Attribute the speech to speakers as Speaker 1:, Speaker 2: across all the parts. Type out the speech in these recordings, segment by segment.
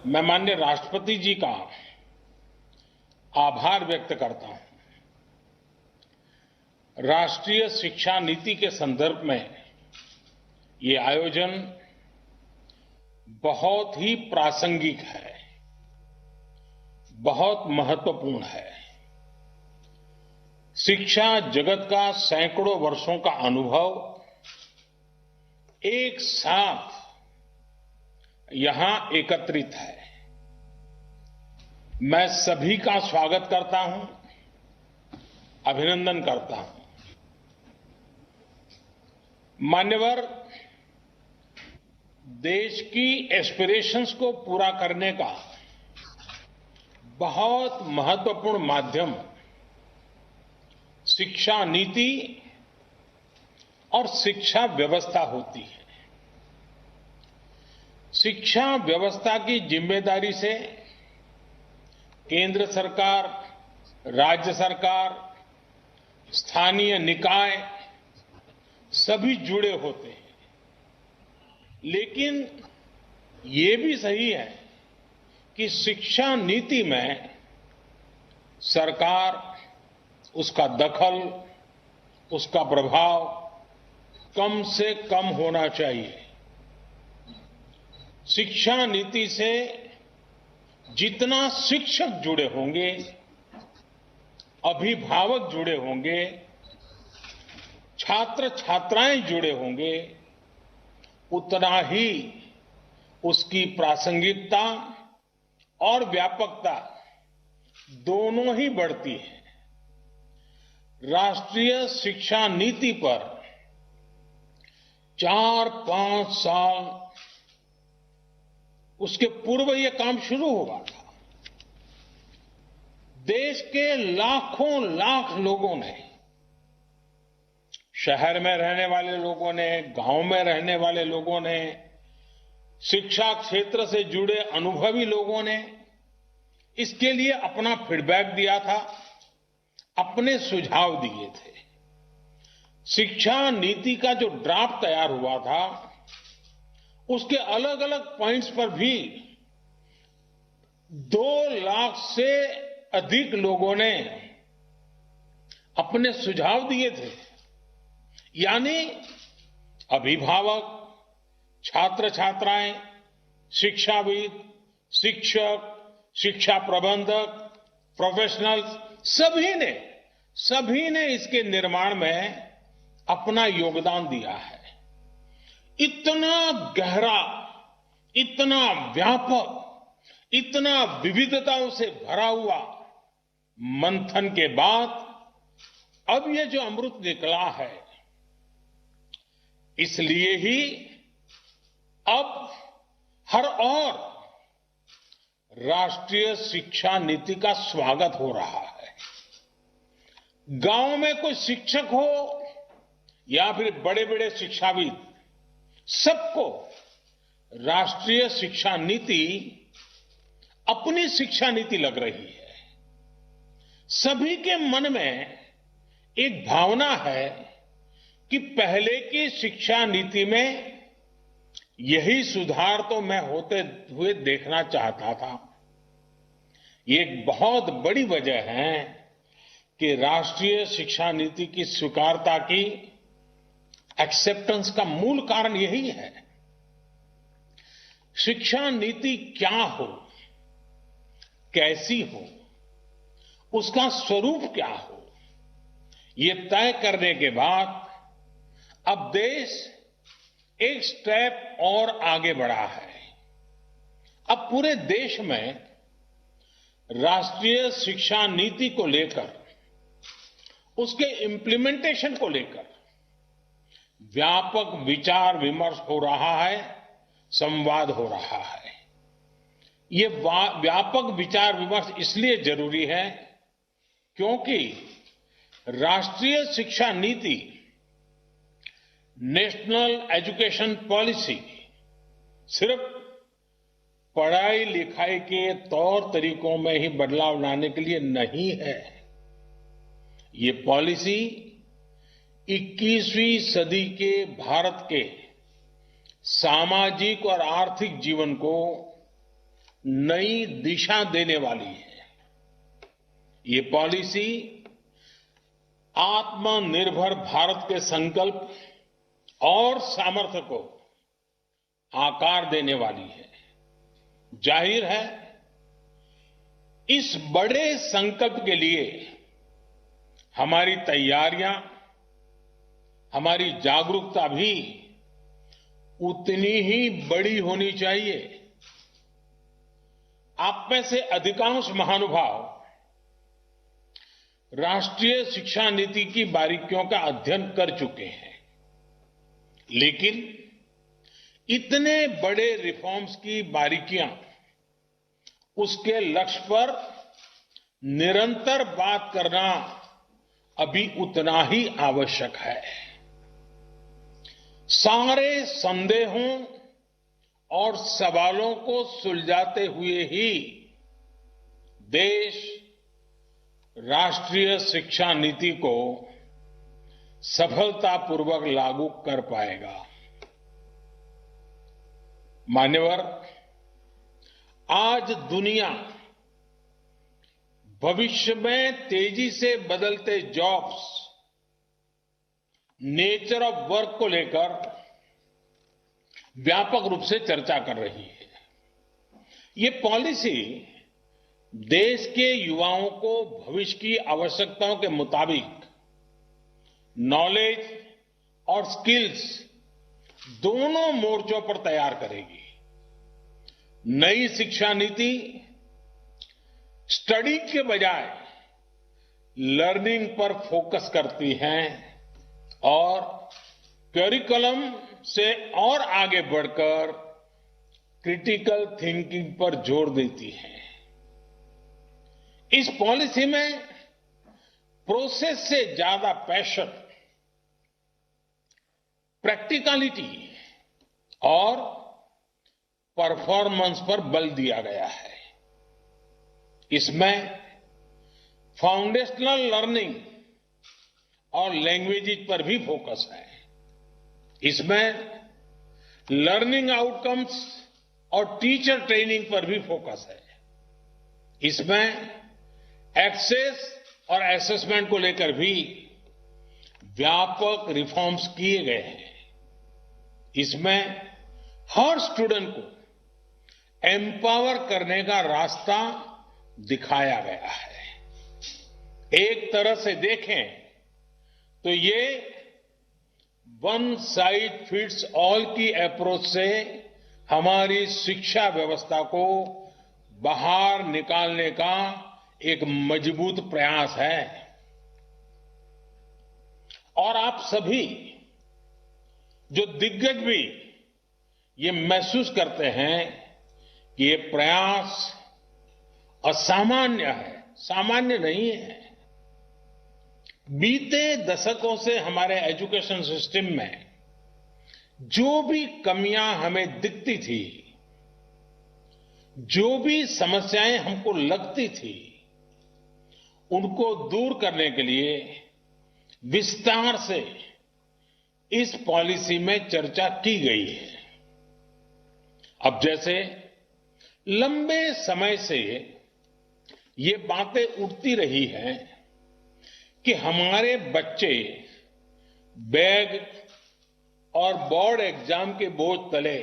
Speaker 1: मैं माननीय राष्ट्रपति जी का आभार व्यक्त करता हूं। राष्ट्रीय शिक्षा नीति के संदर्भ में ये आयोजन बहुत ही प्रासंगिक है, बहुत महत्वपूर्ण है। शिक्षा जगत का सैकड़ों वर्षों का अनुभव एक साथ यहां एकत्रित है। मैं सभी का स्वागत करता हूं, अभिनंदन करता हूं। मान्यवर, देश की एस्पिरेशंस को पूरा करने का बहुत महत्वपूर्ण माध्यम शिक्षा नीति और शिक्षा व्यवस्था होती है। शिक्षा व्यवस्था की जिम्मेदारी से केंद्र सरकार, राज्य सरकार, स्थानीय निकाय सभी जुड़े होते हैं। लेकिन ये भी सही है कि शिक्षा नीति में सरकार, उसका दखल, उसका प्रभाव कम से कम होना चाहिए। शिक्षा नीति से जितना शिक्षक जुड़े होंगे, अभिभावक जुड़े होंगे, छात्र छात्राएं जुड़े होंगे, उतना ही उसकी प्रासंगिकता और व्यापकता दोनों ही बढ़ती है। राष्ट्रीय शिक्षा नीति पर 4-5 साल उसके पूर्व यह काम शुरू हुआ था। देश के लाखों लाख लोगों ने, शहर में रहने वाले लोगों ने, गांव में रहने वाले लोगों ने, शिक्षा क्षेत्र से जुड़े अनुभवी लोगों ने इसके लिए अपना फीडबैक दिया था, अपने सुझाव दिए थे। शिक्षा नीति का जो ड्राफ्ट तैयार हुआ था, उसके अलग अलग पॉइंट्स पर भी 2 लाख से अधिक लोगों ने अपने सुझाव दिए थे। यानी अभिभावक, छात्र छात्राएं, शिक्षाविद, शिक्षक, शिक्षा प्रबंधक, प्रोफेशनल्स सभी ने इसके निर्माण में अपना योगदान दिया है। इतना गहरा, इतना व्यापक, इतना विविधताओं से भरा हुआ मंथन के बाद अब ये जो अमृत निकला है, इसलिए ही अब हर ओर राष्ट्रीय शिक्षा नीति का स्वागत हो रहा है। गांव में कोई शिक्षक हो या फिर बड़े बड़े शिक्षाविद, सबको राष्ट्रीय शिक्षा नीति अपनी शिक्षा नीति लग रही है। सभी के मन में एक भावना है कि पहले की शिक्षा नीति में यही सुधार तो मैं होते हुए देखना चाहता था। ये एक बहुत बड़ी वजह है कि राष्ट्रीय शिक्षा नीति की स्वीकारता की एक्सेप्टेंस का मूल कारण यही है। शिक्षा नीति क्या हो, कैसी हो, उसका स्वरूप क्या हो, ये तय करने के बाद अब देश एक स्टेप और आगे बढ़ा है। अब पूरे देश में राष्ट्रीय शिक्षा नीति को लेकर, उसके इम्प्लीमेंटेशन को लेकर व्यापक विचार विमर्श हो रहा है, संवाद हो रहा है। ये व्यापक विचार विमर्श इसलिए जरूरी है क्योंकि राष्ट्रीय शिक्षा नीति, नेशनल एजुकेशन पॉलिसी सिर्फ पढ़ाई लिखाई के तौर तरीकों में ही बदलाव लाने के लिए नहीं है। ये पॉलिसी 21वीं सदी के भारत के सामाजिक और आर्थिक जीवन को नई दिशा देने वाली है। ये पॉलिसी आत्मनिर्भर भारत के संकल्प और सामर्थ्य को आकार देने वाली है। जाहिर है, इस बड़े संकल्प के लिए हमारी तैयारियां, हमारी जागरूकता भी उतनी ही बड़ी होनी चाहिए। आप में से अधिकांश महानुभाव राष्ट्रीय शिक्षा नीति की बारीकियों का अध्ययन कर चुके हैं, लेकिन इतने बड़े रिफॉर्म्स की बारीकियां, उसके लक्ष्य पर निरंतर बात करना अभी उतना ही आवश्यक है। सारे संदेहों और सवालों को सुलझाते हुए ही देश राष्ट्रीय शिक्षा नीति को सफलतापूर्वक लागू कर पाएगा। मान्यवर, आज दुनिया भविष्य में तेजी से बदलते जॉब्स, नेचर ऑफ वर्क को लेकर व्यापक रूप से चर्चा कर रही है। ये पॉलिसी देश के युवाओं को भविष्य की आवश्यकताओं के मुताबिक नॉलेज और स्किल्स दोनों मोर्चों पर तैयार करेगी। नई शिक्षा नीति स्टडी के बजाय लर्निंग पर फोकस करती है और करिकुलम से और आगे बढ़कर क्रिटिकल थिंकिंग पर जोर देती है। इस पॉलिसी में प्रोसेस से ज्यादा पैशन, प्रैक्टिकलिटी और परफॉर्मेंस पर बल दिया गया है। इसमें फाउंडेशनल लर्निंग और लैंग्वेजेज पर भी फोकस है। इसमें लर्निंग आउटकम्स और टीचर ट्रेनिंग पर भी फोकस है। इसमें एक्सेस और असेसमेंट को लेकर भी व्यापक रिफॉर्म्स किए गए हैं। इसमें हर स्टूडेंट को एम्पावर करने का रास्ता दिखाया गया है। एक तरह से देखें तो ये वन साइज फिट्स ऑल की अप्रोच से हमारी शिक्षा व्यवस्था को बाहर निकालने का एक मजबूत प्रयास है। और आप सभी जो दिग्गज भी ये महसूस करते हैं कि ये प्रयास असामान्य है, सामान्य नहीं है। बीते दशकों से हमारे एजुकेशन सिस्टम में जो भी कमियां हमें दिखती थी, जो भी समस्याएं हमको लगती थी, उनको दूर करने के लिए विस्तार से इस पॉलिसी में चर्चा की गई है। अब जैसे लंबे समय से ये बातें उठती रही हैं कि हमारे बच्चे बैग और बोर्ड एग्जाम के बोझ तले,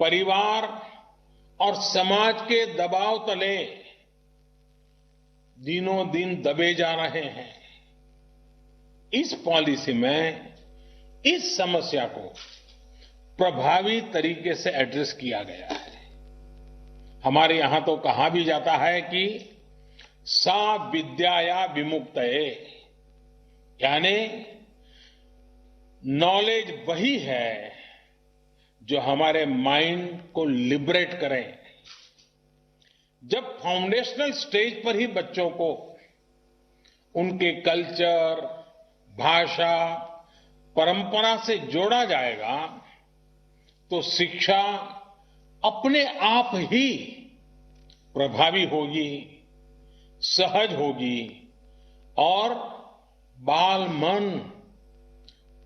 Speaker 1: परिवार और समाज के दबाव तले दिनों दिन दबे जा रहे हैं। इस पॉलिसी में इस समस्या को प्रभावी तरीके से एड्रेस किया गया है। हमारे यहां तो कहा भी जाता है कि सा विद्याया विमुक्तये, यानी नॉलेज वही है जो हमारे माइंड को लिबरेट करे। जब फाउंडेशनल स्टेज पर ही बच्चों को उनके कल्चर, भाषा, परंपरा से जोड़ा जाएगा तो शिक्षा अपने आप ही प्रभावी होगी, सहज होगी और बाल मन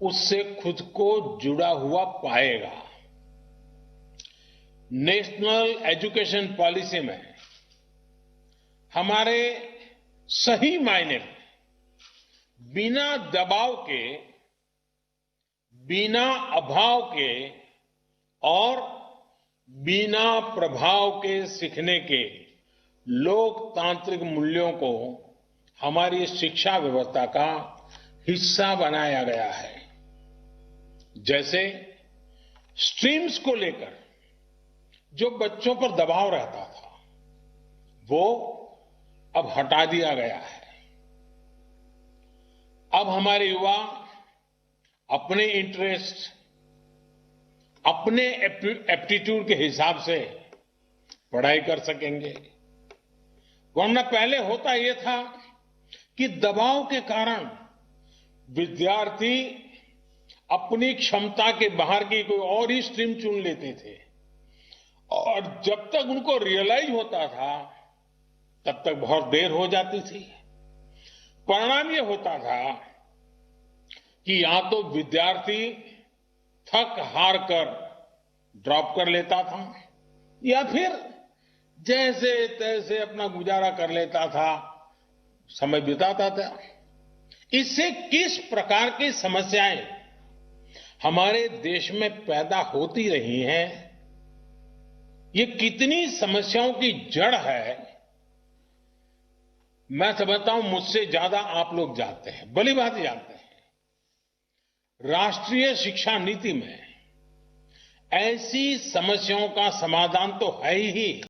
Speaker 1: उससे खुद को जुड़ा हुआ पाएगा। नेशनल एजुकेशन पॉलिसी में हमारे सही मायने में बिना दबाव के, बिना अभाव के और बिना प्रभाव के सीखने के लोकतांत्रिक मूल्यों को हमारी शिक्षा व्यवस्था का हिस्सा बनाया गया है। जैसे स्ट्रीम्स को लेकर जो बच्चों पर दबाव रहता था, वो अब हटा दिया गया है। अब हमारे युवा अपने इंटरेस्ट, अपने एप्टीट्यूड के हिसाब से पढ़ाई कर सकेंगे। वरना पहले होता यह था कि दबाव के कारण विद्यार्थी अपनी क्षमता के बाहर की कोई और ही स्ट्रीम चुन लेते थे और जब तक उनको रियलाइज होता था तब तक बहुत देर हो जाती थी। परिणाम यह होता था कि या तो विद्यार्थी थक हार कर ड्रॉप कर लेता था या फिर जैसे तैसे अपना गुजारा कर लेता था, समय बिताता था। इससे किस प्रकार की समस्याएं हमारे देश में पैदा होती रही हैं, ये कितनी समस्याओं की जड़ है, मैं समझता हूं मुझसे ज्यादा आप लोग जानते हैं, भली बात जानते हैं। राष्ट्रीय शिक्षा नीति में ऐसी समस्याओं का समाधान तो है ही,